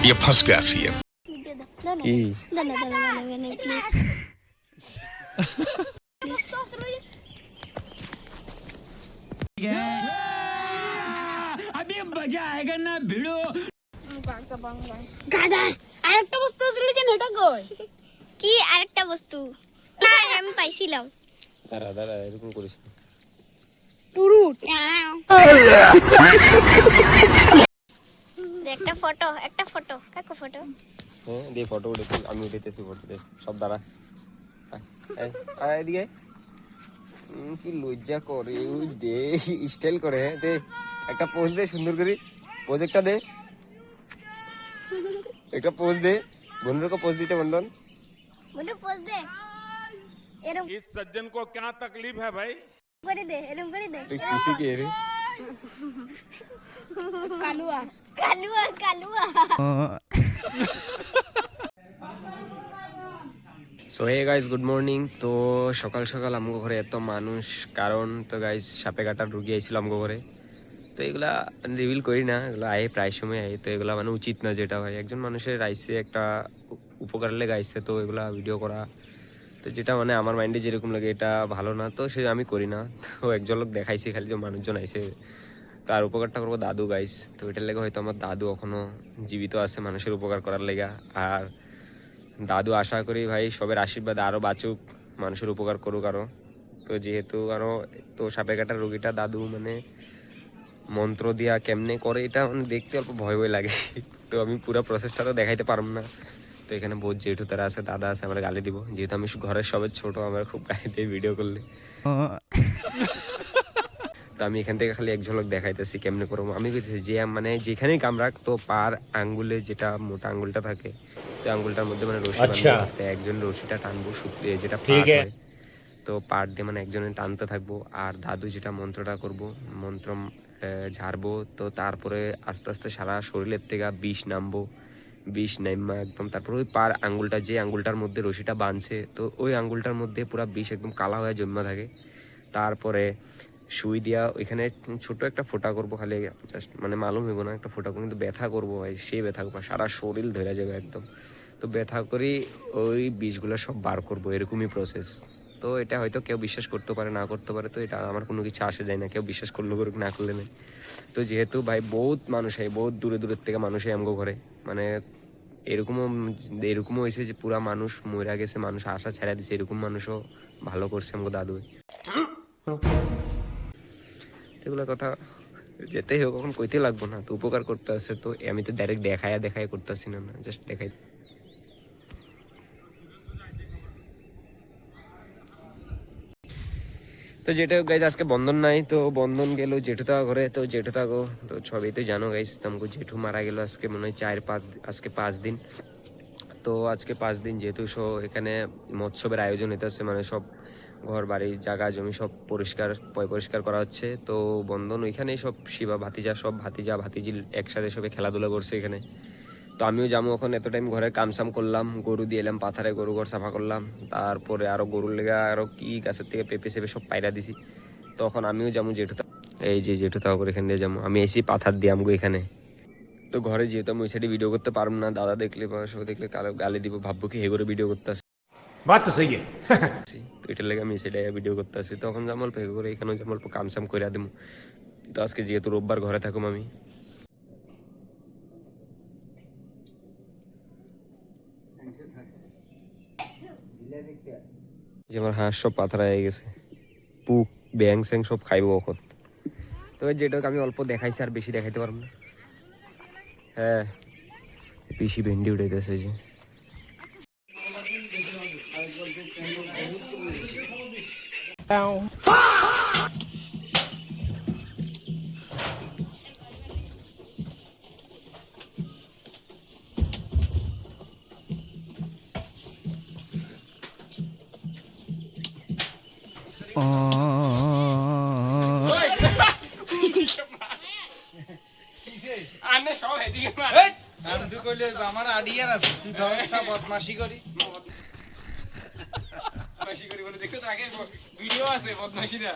ये फंस गया सीएम। কি গাদা আরেকটা বস্তু ছিল যে এটা কই কি আরেকটা বস্তু না আমি পাইছিলাম দাঁড়া দাঁড়া এরকম করিস না টুরুট একটা ফটো কাকু ফটো হ্যাঁ দিয়ে ফটো উঠেছি আমি উঠেতেছি ফটো দে সব দাঁড়া এদিকে কি লজ্জা করে ওই দে স্টাইল করে হ্যাঁ দে একটা পোজ দে সুন্দর করে পোজ একটা দে একটা পোজ দে বন্ধুকে পোজ দিতে বন্ধন বন্ধু পোজ দে এরকম इस सज्जन को क्या तकलीफ है भाई? করে দে এরকম করে দে তুই খুশি কে রে Kalua Kalua Kalua so hey guys good morning তো সকাল সকাল আমগো ঘরে এত মানুষ কারণ তো গাইস সাপে কাটার রুগী আইছিল আমগো ঘরে তো এগুলা রিভিল করি না এগুলো আয়ে প্রায় সময় আয়ে তো এগুলা মানে উচিত না যেটা হয় একজন মানুষের আইসে একটা উপকার লেগে আইসে তো এগুলা ভিডিও করা তো যেটা মানে আমার মাইন্ডে যেরকম লাগে এটা ভালো না তো সে আমি করি না তো এক ঝলক দেখাইছি খালি যে মানুষজন আইসে তার উপকারটা করবো দাদু গাইস তো এটার লেগে হয়তো আমার দাদু এখনো জীবিত আছে মানুষের উপকার করার লেগা আর দাদু আশা করি ভাই সবের আশীর্বাদ আরও বাঁচুক মানুষের উপকার করুক আরও তো যেহেতু আরও তো সাপে কাটার রোগীটা দাদু মানে মন্ত্র দিয়া কেমনে করে এটা মানে দেখতে অল্প ভয় ভয় লাগে তো আমি পুরো প্রসেসটা তো দেখাইতে পারব না তো এখানে বহুত জেঠু তারা আছে দাদা আছে আমার গালি দিব যেহেতু আমি ঘরের সবের ছোট আমার খুব গালি দিয়ে ভিডিও করলে তো আমি এখান থেকে খালি এক ঝলক দেখাইতেছি কেমনে করবো আমি যে মানে যেখানেই কামড়াক তো পার আঙ্গুলে যেটা মোটা আঙ্গুলটা থাকে তো আঙ্গুলটার মধ্যে মানে রশি বাঁধবো তো একজন রশিটা টানবো সুতলে যেটা পার হয় তো পার দিয়ে মানে একজনে টানতে থাকবো আর দাদু যেটা মন্ত্রটা করব মন্ত্র ঝাড়বো তো তারপরে আস্তে আস্তে সারা শরীরের থেকে বিষ নামবো বিষ নাইমা একদম তারপরে ওই পার আঙ্গুলটা যে আঙ্গুলটার মধ্যে রশিটা বাঁধছে তো ওই আঙ্গুলটার মধ্যে পুরো বিষ একদম কালা হয়ে জন্মা থাকে তারপরে সুই দিয়া ওইখানে ছোট একটা ফোঁটা করবো খালি জাস্ট মানে মালুম হইব না একটা ফোঁটা করবো কিন্তু ব্যথা করবো ভাই সে ব্যথা করবো সারা শরীর ধরে যাবে একদম তো ব্যথা করি ওই বিষগুলো সব বার করবো এরকমই প্রসেস তো এটা হয়তো কেউ বিশ্বাস করতে পারে না করতে পারে তো এটা আমার কোনো কিছু আসে যায় না কেউ বিশ্বাস করলে করুক না করলে নেই তো যেহেতু ভাই বহুত মানুষ হয় বহুত দূরে দূরের থেকে মানুষ হয় আমগো ঘরে মানে এরকমও হয়েছে যে পুরা মানুষ মরে গেছে মানুষ আশা ছেড়ে দিছে এরকম মানুষও ভালো করছে আমগো দাদু এগুলো কথা যেতে হোক কখন কইতে লাগবো না তো উপকার করতে আসছে তো আমি তো ডাইরেক্ট দেখায় করতেছি না জাস্ট দেখাই তো যেটা গাইজ আজকে বন্ধন নাই তো বন্ধন গেল জেঠুতা ঘরে তো জেঠুতা গো তো সবই তো জানো গাইজ তোমাকে জেঠু মারা গেল আজকে মনে হয় 4-5 আজকে 5 দিন তো আজকে 5 দিন যেহেতু এখানে মৎসবের আয়োজন হইতেছে মানে সব ঘর বাড়ি জায়গা জমি সব পরিষ্কার করা হচ্ছে তো বন্ধন ওইখানেই সব শিবা ভাতিজা সব ভাতিজি একসাথে সবে খেলাধুলা করছে এখানে তো আমিও যাবো এখন এত টাইম ঘরে কামসাম করলাম গরু দিয়ে এলাম পাথারে গরু ঘর সাফা করলাম তারপরে আরো গরুর লেগা আরো কি গাছের থেকে পেঁপে সেপে সব পায়রা দিছি তখন আমিও যাবো জেঠুতা এই যে জেঠুতা করে এখান দিয়ে যাবো আমি এসি পাথার দিয়ে আমগো এখানে তো ঘরে যেহেতু আমি ওই সাইডে ভিডিও করতে পারবো না দাদা দেখলে বা সব দেখলে গালি দিব ভাববো কি হে করে ভিডিও করতে আসছি बात तो सही है। তো এটার লেগে আমি সেটাই ভিডিও করতে আসি তখন যেমন অল্প করে এখানেও যেমন অল্প কামসাম করে দেবো তো আজকে যেহেতু রোববার ঘরে থাকুম আমি যে আমার হাঁস সব পাথরা হয়ে গেছে পুক ব্যাং স্যাং সব খাইবো এখন তবে যেটাকে আমি অল্প দেখাইছি আর বেশি দেখাইতে পারবো না হ্যাঁ পিসি ভেন্ডি উঠাইতেছে যে আমার আইডিয়া আছে তুই ধরছা বদমাশি করি বলে দেখো তো আগে ভিডিও আছে বদমাশিরা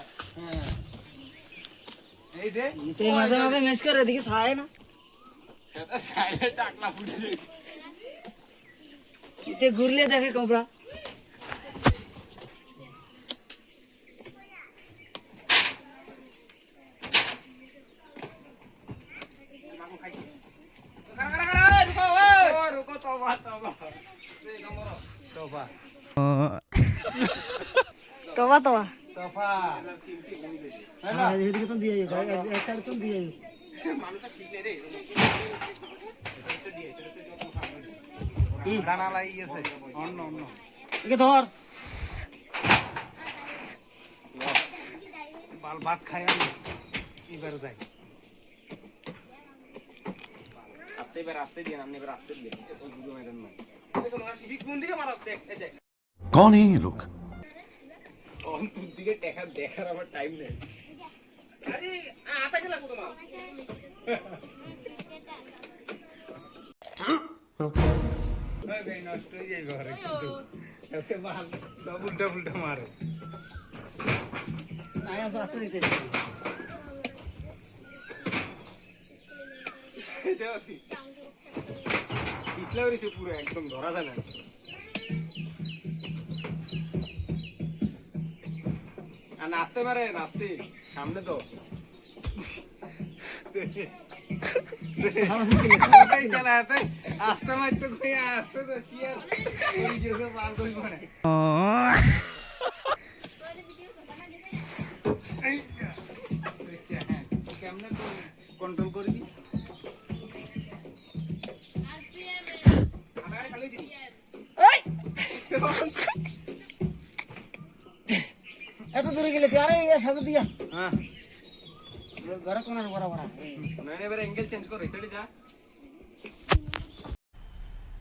এই দে তুই মাঝে মাঝে মিস করে এদিকে ছায় না इथे घुरले देखे कपड़ा तवा तवा তফা हाँ এদিকে তো দিয়ে এক সাইড তো দিয়ে ডানা লাগিয়েছে অন্য অন্য একে ধর বাল ভাত খাই আমি এবার যাই कौन है ये लोग দেখার আমার টাইম নেই। নষ্ট হয়ে যাবে ঘরে কিন্তু এতে বাল উল্টা উল্টা মারে আয়া রাস্তা দিতে পিছলা করেছে পুরো একদম ধরা যায় না। আর নাচতে পারে নাচতে সামনে তো আস্তে মারতে কই আস্তে তো কি আর ওই গেছে পার কই মানে কেমনে তো কন্ট্রোল করবি এত দূরে গেলে তুই আরে সামনে দিয়া হ্যাঁ ঘরে কোন বড় বড় না এবারে অ্যাঙ্গেল চেঞ্জ করো এই সাইডে যা।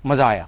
मजा आया